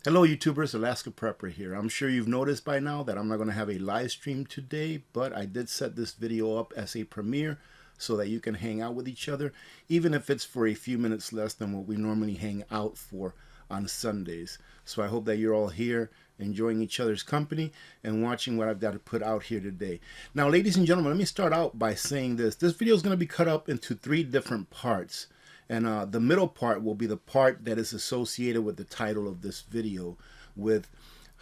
Hello YouTubers, Alaska Prepper here. I'm sure you've noticed by now that I'm not going to have a live stream today, but I did set this video up as a premiere so that you can hang out with each other, even if it's for a few minutes less than what we normally hang out for on Sundays. So I hope that you're all here enjoying each other's company and watching what I've got to put out here today. Now, ladies and gentlemen, let me start out by saying this. This video is going to be cut up into 3 different parts. And the middle part will be the part that is associated with the title of this video, with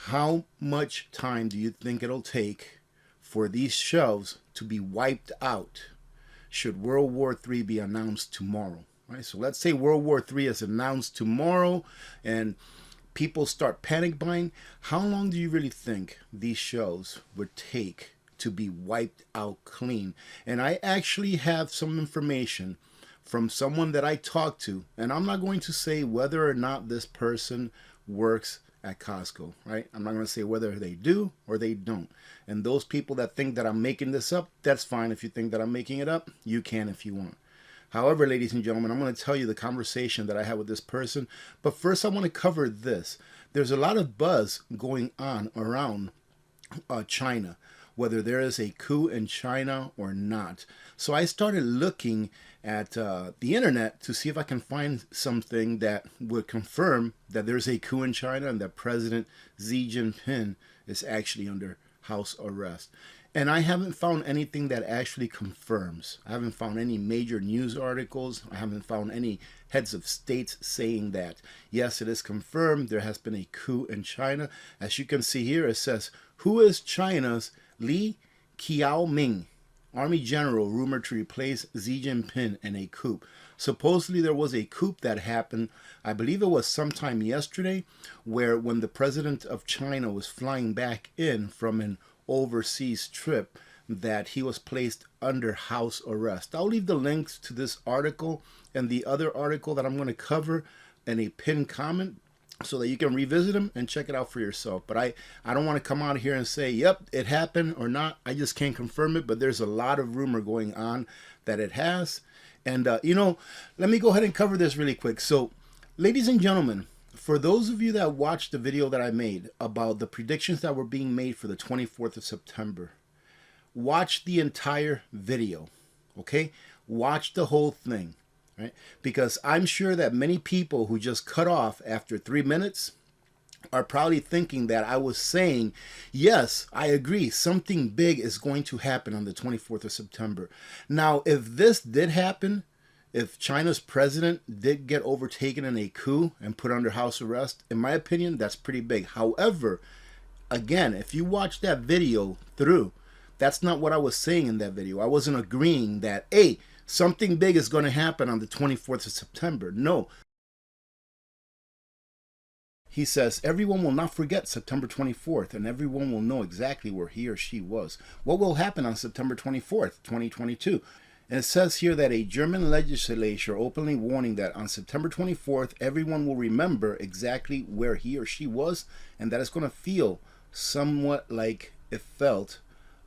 how much time do you think it'll take for these shelves to be wiped out should World War III be announced tomorrow. Right? So let's say World War III is announced tomorrow and people start panic buying. How long do you really think these shelves would take to be wiped out clean? And I actually have some information from someone that I talked to, and I'm not going to say whether or not this person works at Costco, right? I'm not going to say whether they do or they don't. And those people that think that I'm making this up, that's fine. If you think that I'm making it up, you can if you want. However, ladies and gentlemen, I'm going to tell you the conversation that I had with this person. But first, I want to cover this. There's a lot of buzz going on around China, whether there is a coup in China or not. So I started looking at the internet to see if I can find something that would confirm that there's a coup in China and that President Xi Jinping is actually under house arrest. And I haven't found anything that actually confirms. I haven't found any major news articles. I haven't found any heads of states saying that, yes, it is confirmed there has been a coup in China. As you can see here, it says, who is China's Li Qiaoming, Army General rumored to replace Xi Jinping in a coup? Supposedly there was a coup that happened, I believe it was sometime yesterday, where when the president of China was flying back in from an overseas trip, that he was placed under house arrest. I'll leave the links to this article and the other article that I'm going to cover in a pinned comment so that you can revisit them and check it out for yourself. But I don't want to come out here and say, yep, it happened or not. I just can't confirm it, but there's a lot of rumor going on that it has. And, let me go ahead and cover this really quick. So, ladies and gentlemen, for those of you that watched the video that I made about the predictions that were being made for the 24th of September, watch the entire video, okay? Watch the whole thing. Right? Because I'm sure that many people who just cut off after 3 minutes are probably thinking that I was saying, yes, I agree, something big is going to happen on the 24th of September. Now, if this did happen, if China's president did get overtaken in a coup and put under house arrest, in my opinion, that's pretty big. However, again, if you watch that video through, that's not what I was saying in that video. I wasn't agreeing that, hey, something big is going to happen on the 24th of September. No. He says, everyone will not forget September 24th, and everyone will know exactly where he or she was. What will happen on September 24th, 2022? And it says here that a German legislature openly warning that on September 24th, everyone will remember exactly where he or she was, and that it's going to feel somewhat like it felt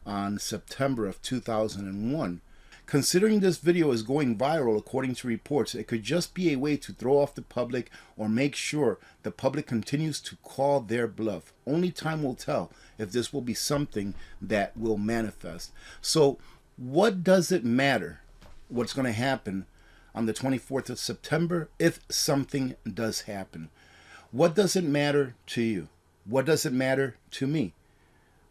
on September of 2001. Considering this video is going viral according to reports, it could just be a way to throw off the public or make sure the public continues to call their bluff. Only time will tell if this will be something that will manifest. So what does it matter what's going to happen on the 24th of September if something does happen? What does it matter to you? What does it matter to me?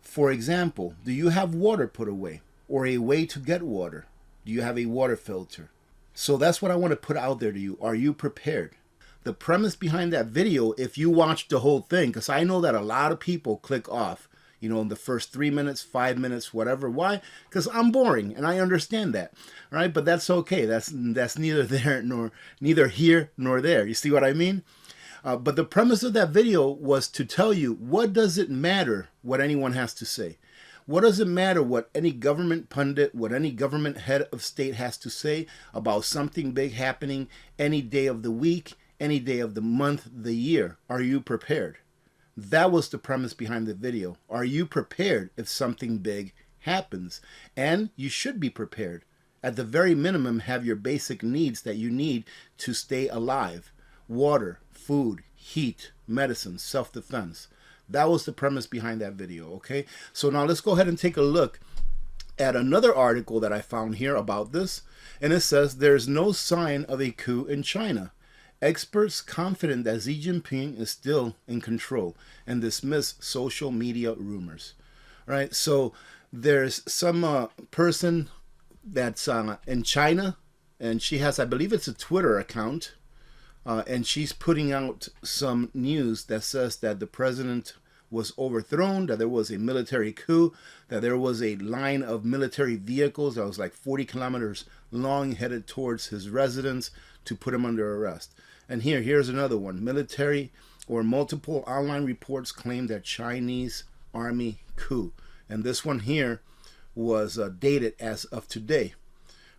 For example, do you have water put away or a way to get water? Do you have a water filter? So that's what I want to put out there to you. Are you prepared? The premise behind that video, if you watch the whole thing, because I know that a lot of people click off, in the first 3 minutes, 5 minutes, whatever. Why? Because I'm boring, and I understand that, right? But that's okay. That's neither here nor there. You see what I mean? But the premise of that video was to tell you, what does it matter what anyone has to say? What does it matter what any government pundit, what any government head of state has to say about something big happening any day of the week, any day of the month, the year? Are you prepared? That was the premise behind the video. Are you prepared if something big happens? And you should be prepared. At the very minimum, have your basic needs that you need to stay alive. Water, food, heat, medicine, self-defense. That was the premise behind that video, okay? So now let's go ahead and take a look at another article that I found here about this. And it says, there's no sign of a coup in China. Experts confident that Xi Jinping is still in control and dismiss social media rumors. All right, so there's some person that's in China, and she has, I believe it's a Twitter account, and she's putting out some news that says that the president was overthrown, that there was a military coup, that there was a line of military vehicles that was like 40 kilometers long headed towards his residence to put him under arrest. And here's another one. Military or multiple online reports claim that Chinese army coup. And this one here was dated as of today.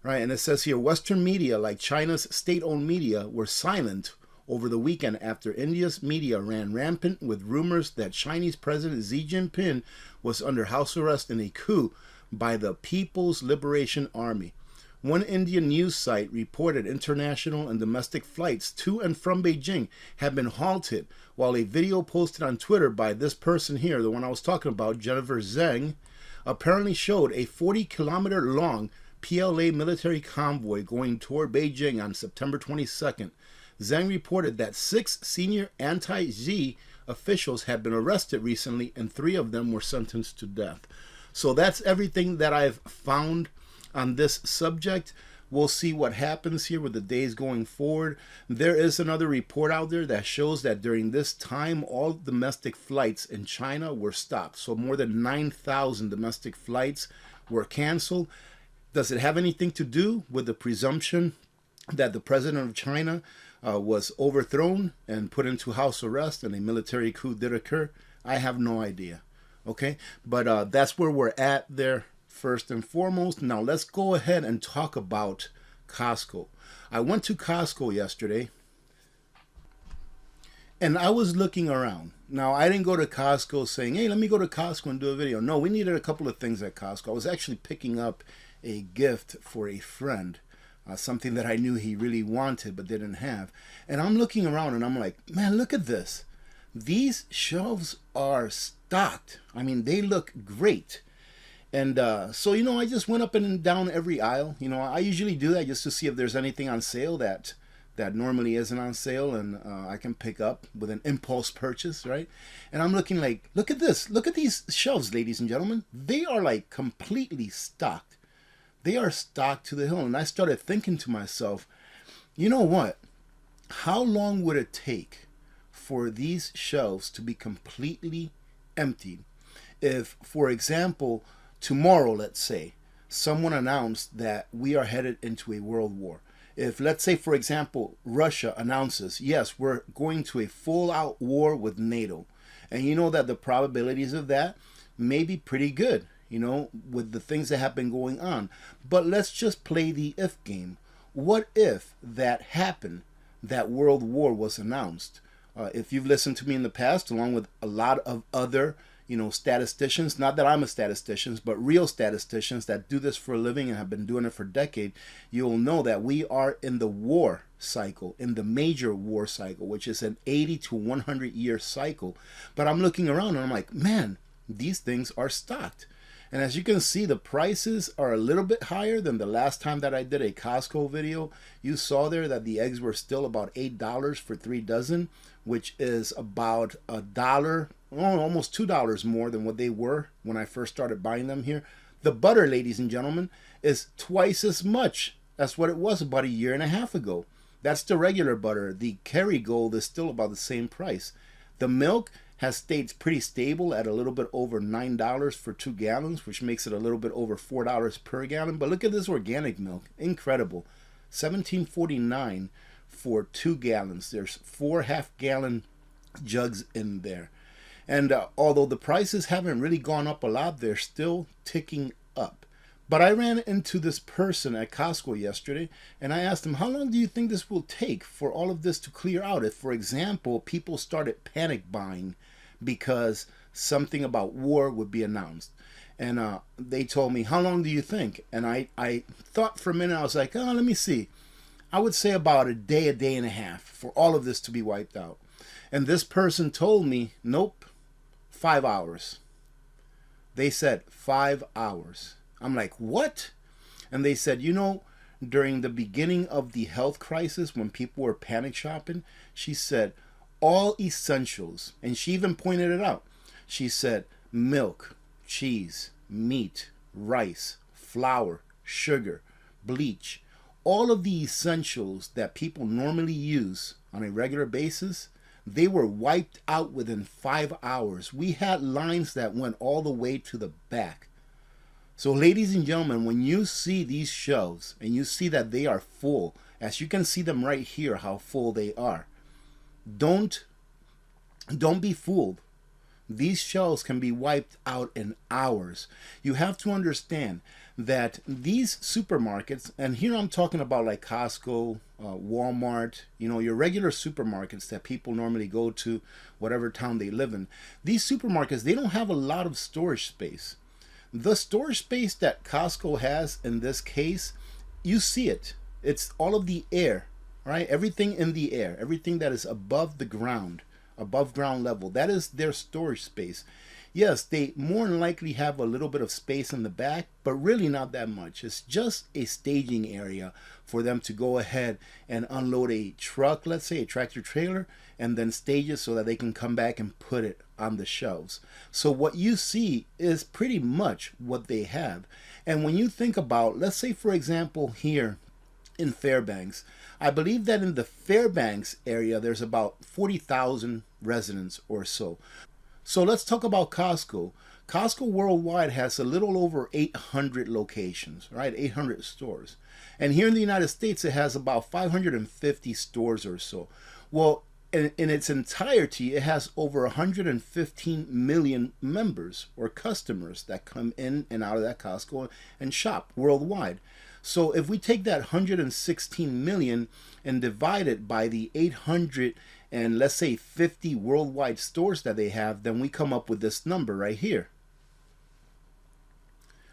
Right, and it says here, Western media like China's state-owned media were silent over the weekend after India's media ran rampant with rumors that Chinese President Xi Jinping was under house arrest in a coup by the People's Liberation Army. One Indian news site reported international and domestic flights to and from Beijing have been halted, while a video posted on Twitter by this person here, the one I was talking about, Jennifer Zhang, apparently showed a 40-kilometer long PLA military convoy going toward Beijing on September 22nd. Zhang reported that 6 senior anti-Xi officials had been arrested recently, and 3 of them were sentenced to death. So that's everything that I've found on this subject. We'll see what happens here with the days going forward. There is another report out there that shows that during this time, all domestic flights in China were stopped. So more than 9,000 domestic flights were canceled. Does it have anything to do with the presumption that the president of China was overthrown and put into house arrest and a military coup did occur? I have no idea. Okay, but that's where we're at there first and foremost. Now let's go ahead and talk about Costco. I went to Costco yesterday and I was looking around. Now, I didn't go to Costco saying, hey, let me go to Costco and do a video. No, we needed a couple of things at Costco. I was actually picking up a gift for a friend, something that I knew he really wanted but didn't have. And I'm looking around and I'm like, man, look at this. These shelves are stocked. I mean, they look great. And so, you know, I just went up and down every aisle. You know, I usually do that just to see if there's anything on sale that normally isn't on sale, and I can pick up with an impulse purchase, right? And I'm looking like, look at this. Look at these shelves, ladies and gentlemen. They are like completely stocked. They are stocked to the hill. And I started thinking to myself, you know what? How long would it take for these shelves to be completely emptied if, for example, tomorrow, let's say, someone announced that we are headed into a world war? If, let's say, for example, Russia announces, yes, we're going to a full-out war with NATO, and you know that the probabilities of that may be pretty good, you know, with the things that have been going on. But let's just play the if game. What if that happened, that world war was announced? If you've listened to me in the past, along with a lot of other, you know, statisticians, not that I'm a statistician, but real statisticians that do this for a living and have been doing it for decades, you'll know that we are in the war cycle, in the major war cycle, which is an 80 to 100 year cycle. But I'm looking around and I'm like, man, these things are stocked. And as you can see, the prices are a little bit higher than the last time that I did a Costco video. You saw there that the eggs were still about $8 for 3 dozen, which is about $1, almost $2 more than what they were when I first started buying them here. The butter, ladies and gentlemen, is twice as much as what it was about a year and a half ago. That's the regular butter. The Kerrygold is still about the same price. The milk has stayed pretty stable at a little bit over $9 for 2 gallons, which makes it a little bit over $4 per gallon. But look at this organic milk. Incredible. $17.49 for 2 gallons. There's 4 half-gallon jugs in there. And although the prices haven't really gone up a lot, they're still ticking up. But I ran into this person at Costco yesterday, and I asked him, how long do you think this will take for all of this to clear out? If, for example, people started panic buying because something about war would be announced. And they told me, how long do you think? And I thought for a minute. I was like, let me see. I would say about a day and a half for all of this to be wiped out. And this person told me, nope, 5 hours. They said 5 hours. I'm like, what? And they said, you know, during the beginning of the health crisis, when people were panic shopping, she said, all essentials, and she even pointed it out. She said, milk, cheese, meat, rice, flour, sugar, bleach, all of the essentials that people normally use on a regular basis, they were wiped out within 5 hours. We had lines that went all the way to the back. So ladies and gentlemen, when you see these shelves and you see that they are full, as you can see them right here, how full they are, don't be fooled. These shelves can be wiped out in hours. You have to understand that these supermarkets, and here I'm talking about like Costco, Walmart, you know, your regular supermarkets that people normally go to, whatever town they live in. These supermarkets, they don't have a lot of storage space. The storage space that Costco has in this case, you see it. It's all of the air, right? Everything in the air, everything that is above the ground, above ground level, that is their storage space. Yes, they more than likely have a little bit of space in the back, but really not that much. It's just a staging area for them to go ahead and unload a truck, let's say a tractor trailer, and then stage it so that they can come back and put it on the shelves. So what you see is pretty much what they have. And when you think about, let's say for example here in Fairbanks, I believe that in the Fairbanks area there's about 40,000 residents or so. So let's talk about Costco. Costco worldwide has a little over 800 locations, right? 800 stores. And here in the United States, it has about 550 stores or so. Well, in its entirety, it has over 115 million members or customers that come in and out of that Costco and shop worldwide. So if we take that 116 million and divide it by the 800 and let's say 50 worldwide stores that they have, then we come up with this number right here.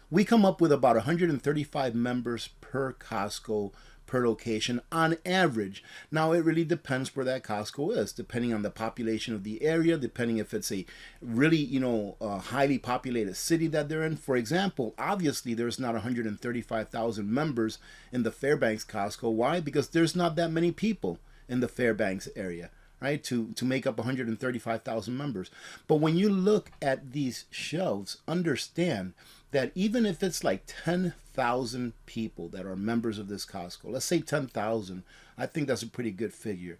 We come up with about 135 members per Costco per location on average. Now it really depends where that Costco is, depending on the population of the area, depending if it's a really, you know, highly populated city that they're in. For example, obviously there's not 135,000 members in the Fairbanks Costco. Why? Because there's not that many people in the Fairbanks area, right, to make up 135,000 members. But when you look at these shelves, understand that even if it's like 10,000 people that are members of this Costco, let's say 10,000, I think that's a pretty good figure,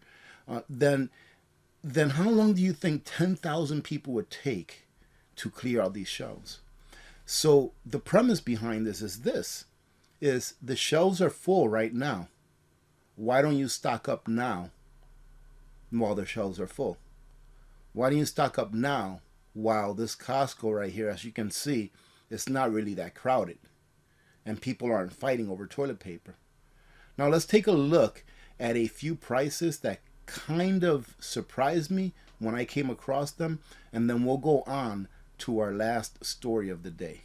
then how long do you think 10,000 people would take to clear out these shelves? So the premise behind this is the shelves are full right now. Why don't you stock up now while the shelves are full? Why don't you stock up now while this Costco right here, as you can see, it's not really that crowded and people aren't fighting over toilet paper? Now let's take a look at a few prices that kind of surprised me when I came across them, and then we'll go on to our last story of the day.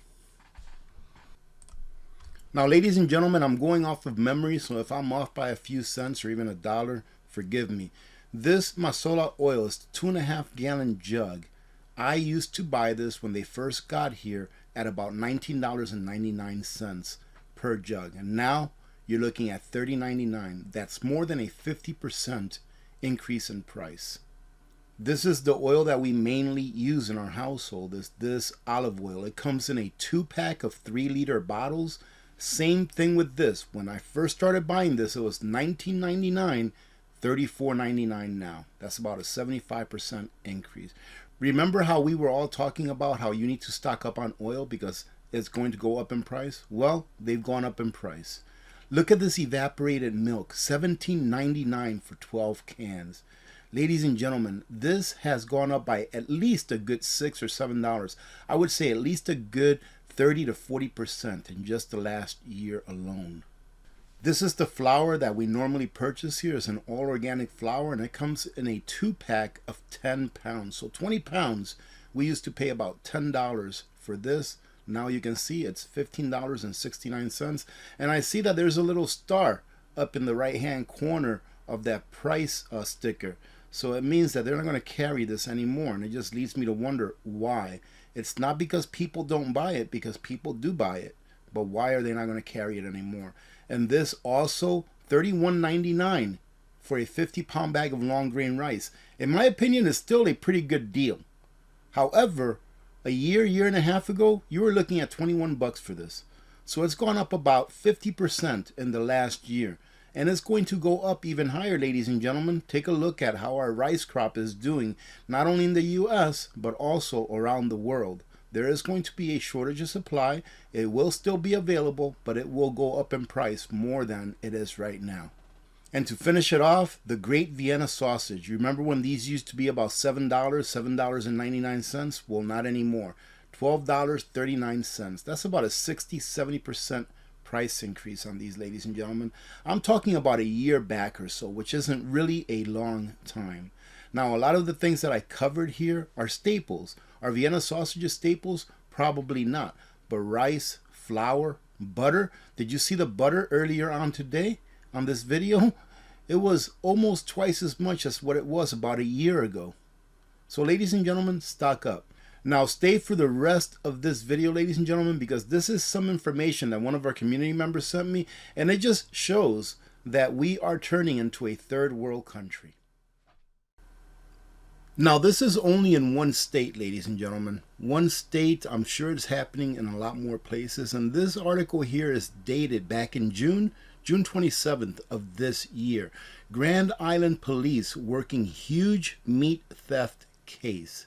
Now ladies and gentlemen, I'm going off of memory, so if I'm off by a few cents or even $1, forgive me. This Masola oil is a 2.5 gallon jug. I used to buy this when they first got here at about $19.99 per jug, and now you're looking at $30.99. That's more than a 50% increase in price. This is the oil that we mainly use in our household, is this olive oil. It comes in a 2-pack of 3-liter bottles. Same thing with this. When I first started buying this, it was $19.99, $34.99 now. That's about a 75% increase. Remember how we were all talking about how you need to stock up on oil because it's going to go up in price? Well, they've gone up in price. Look at this evaporated milk, $17.99 for 12 cans. Ladies and gentlemen, this has gone up by at least a good $6 or $7. I would say at least a good 30 to 40% in just the last year alone. This is the flour that we normally purchase here. It's an all organic flour, and it comes in a 2-pack of 10 pounds. So 20 pounds, we used to pay about $10 for this. Now you can see it's $15.69. And I see that there's a little star up in the right hand corner of that price sticker. So it means that they're not going to carry this anymore. And it just leads me to wonder why. It's not because people don't buy it, because people do buy it. But why are they not going to carry it anymore? And this also, $31.99 for a 50-pound bag of long grain rice. In my opinion, is still a pretty good deal. However, a year and a half ago, you were looking at 21 bucks for this. So it's gone up about 50% in the last year. And it's going to go up even higher, ladies and gentlemen. Take a look at how our rice crop is doing, not only in the U.S., but also around the world. There is going to be a shortage of supply. It will still be available, but it will go up in price more than it is right now. And to finish it off, the Great Vienna Sausage. You remember when these used to be about $7, $7.99? Well, not anymore. $12.39. That's about a 60-70% price increase on these, ladies and gentlemen. I'm talking about a year back or so, which isn't really a long time. Now, a lot of the things that I covered here are staples. Are Vienna sausages staples? Probably not. But rice, flour, butter. Did you see the butter earlier on today on this video? It was almost twice as much as what it was about a year ago. So, ladies and gentlemen, stock up. Now, stay for the rest of this video, ladies and gentlemen, because this is some information that one of our community members sent me, and it just shows that we are turning into a third world country. Now, this is only in one state, ladies and gentlemen. One state. I'm sure it's happening in a lot more places. And this article here is dated back in June 27th of this year. Grand Island police working huge meat theft case.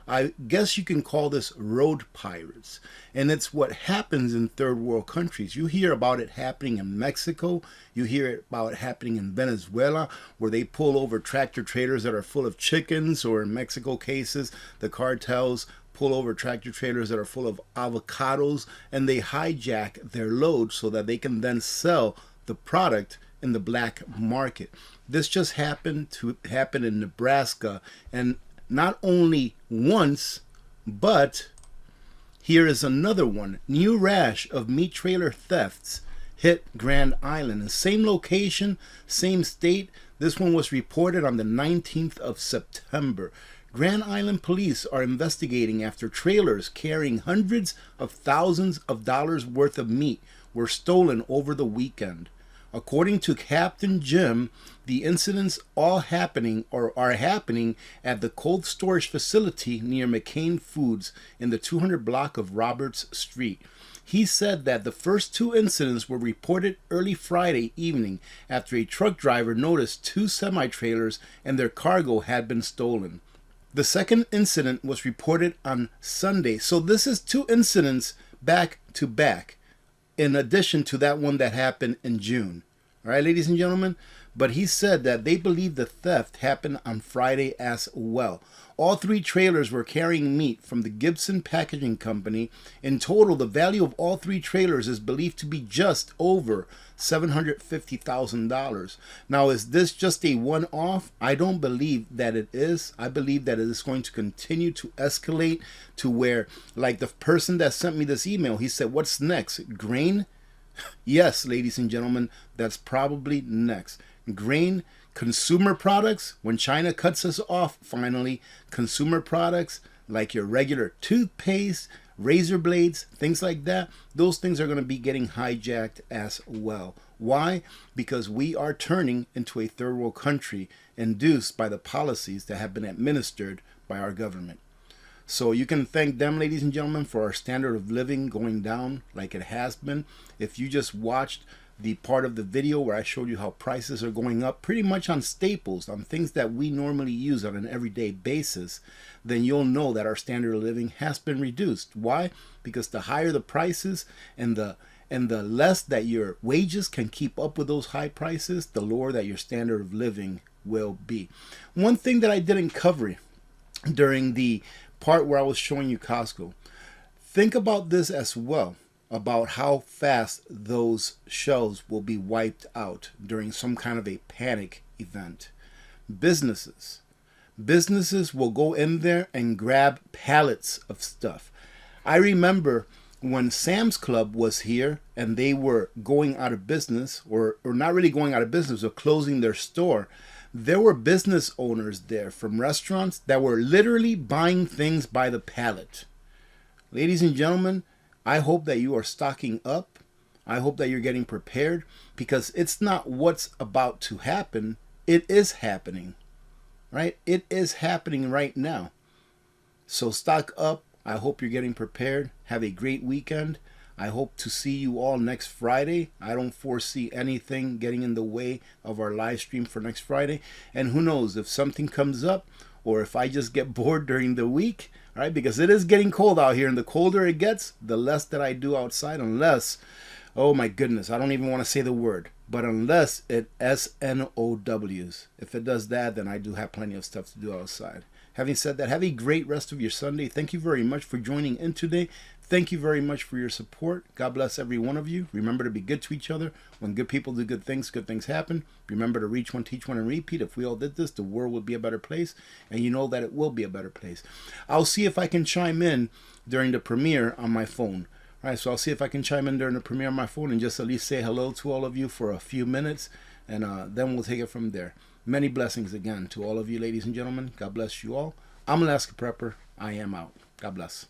I guess you can call this road pirates. And it's what happens in third world countries. You hear about it happening in Mexico. You hear about it happening in Venezuela, where they pull over tractor trailers that are full of chickens, or in Mexico cases, the cartels pull over tractor trailers that are full of avocados, and they hijack their load so that they can then sell the product in the black market. This just happened to happen in Nebraska, and not only once, but here is another one. New rash of meat trailer thefts hit Grand Island. The same location, same state. This one was reported on the 19th of September. Grand Island police are investigating after trailers carrying hundreds of thousands of dollars worth of meat were stolen over the weekend. According to Captain Jim, the incidents are happening at the cold storage facility near McCain Foods in the 200 block of Roberts Street. He said that the first two incidents were reported early Friday evening after a truck driver noticed two semi-trailers and their cargo had been stolen. The second incident was reported on Sunday. So this is two incidents back to back, in addition to that one that happened in June. All right, ladies and gentlemen. But he said that they believe the theft happened on Friday as well. All three trailers were carrying meat from the Gibson Packaging Company. In total, the value of all three trailers is believed to be just over $750,000. Now, is this just a one-off? I don't believe that it is. I believe that it is going to continue to escalate to where, like the person that sent me this email, he said, what's next? Grain? Yes, ladies and gentlemen, that's probably next. Grain, consumer products. When China cuts us off, finally, consumer products like your regular toothpaste, razor blades, things like that, those things are going to be getting hijacked as well. Why? Because we are turning into a third world country induced by the policies that have been administered by our government. So you can thank them, ladies and gentlemen, for our standard of living going down like it has been. If you just watched the part of the video where I showed you how prices are going up pretty much on staples, on things that we normally use on an everyday basis, then you'll know that our standard of living has been reduced. Why? Because the higher the prices and the less that your wages can keep up with those high prices, the lower that your standard of living will be. One thing that I didn't cover during the part where I was showing you Costco, think about this as well, about how fast those shelves will be wiped out during some kind of a panic event. Businesses will go in there and grab pallets of stuff. I remember when Sam's Club was here and they were going out of business, or not really going out of business, or closing their store, there were business owners there from restaurants that were literally buying things by the pallet. Ladies and gentlemen, I hope that you are stocking up. I hope that you're getting prepared, because it's not what's about to happen. It is happening, right? It is happening right now. So stock up. I hope you're getting prepared. Have a great weekend. I hope to see you all next Friday. I don't foresee anything getting in the way of our live stream for next Friday. And who knows, if something comes up, or if I just get bored during the week, all right, because it is getting cold out here, and the colder it gets, the less that I do outside, unless, oh my goodness, I don't even want to say the word, but unless it SNOWs. If it does that, then I do have plenty of stuff to do outside. Having said that, have a great rest of your Sunday. Thank you very much for joining in today. Thank you very much for your support. God bless every one of you. Remember to be good to each other. When good people do good things happen. Remember to reach one, teach one, and repeat. If we all did this, the world would be a better place. And you know that it will be a better place. I'll see if I can chime in during the premiere on my phone. All right, so I'll see if I can chime in during the premiere on my phone and just at least say hello to all of you for a few minutes. And then we'll take it from there. Many blessings again to all of you, ladies and gentlemen. God bless you all. I'm Alaska Prepper. I am out. God bless.